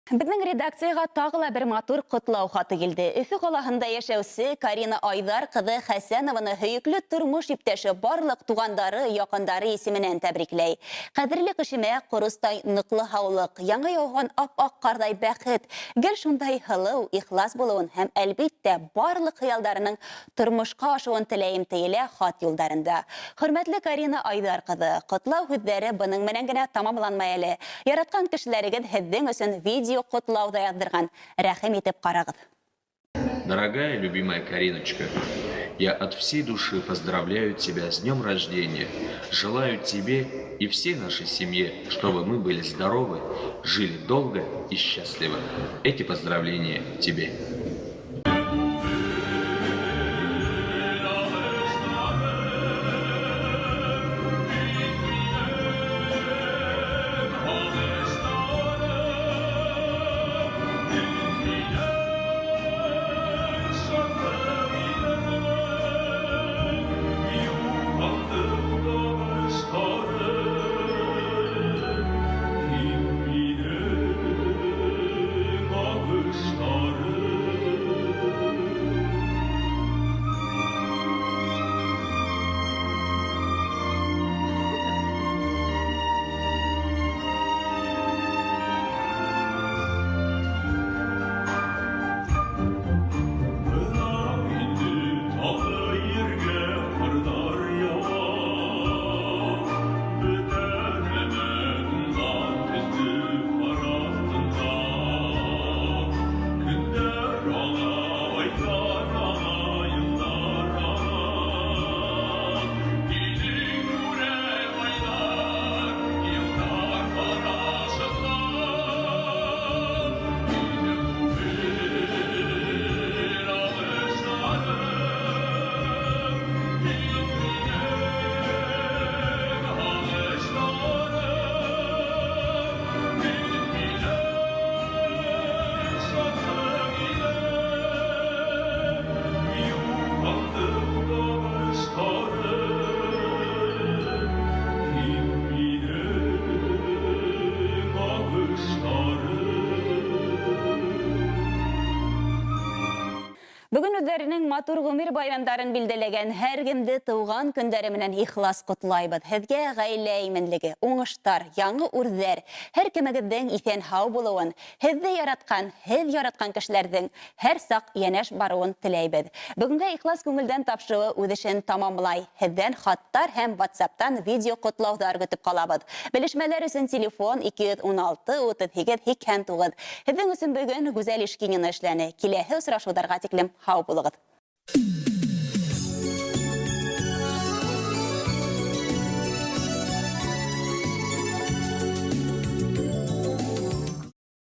Безнең редакцияга тагыла бер матур котлау хаты килде. Өфө калаһында яшәүче Карина Айдар кызы Хәсәнованы һөекле тормыш иптәше барлык тугандары, якындары исеменнән тәбрикләй. Кадерле кешемә корыстай ныклы һаулык, яңа яуган ап-ак кардай бәхет, гел шундай һылыу, ихлас булуын һәм әлбиттә барлык хыялдарының тормышка ашуын теләйем тиелә хат юлдарында. Хөрмәтле Карина Айдар кызы, котлау һүзләре буның менән генә тамамланмай әле. Яраткан кешеләрегез һеҙҙең өсөн видео котлауда яздырған. Рәхим итеп карагыз. Дорогая, любимая Кариночка, я от всей души поздравляю тебя с днем рождения. Желаю тебе и всей нашей семье, чтобы мы были здоровы, жили долго и счастливо. Эти поздравления тебе. Бүген үзләренең матур гомер байрамдарын билдәләгән һәр кемде туган көндәре менән ихлас котлайбыз. Һеҙгә гаилә именлеге, уңыштар, яңы үрҙәр, һәр кемегеҙҙең иҫән һау булыуын, һеҙҙе яраткан, һеҙ яраткан кешеләрҙең һәр саҡ йәнәш барыуын теләйбеҙ. Бүгенгә ихлас күңелдән тапшыуы үҙ эшен тамамлай. Һеҙҙән хаттар һәм WhatsApp-тан видео котлауҙар көтөп ҡалабыҙ. Белешмәләр өсөн телефон 216 38 89. Һеҙҙең өсөн бөгөн гүзәл эш киңенә эшләне. Киләһе осрашыуҙарға тиклем һау булығыҙ.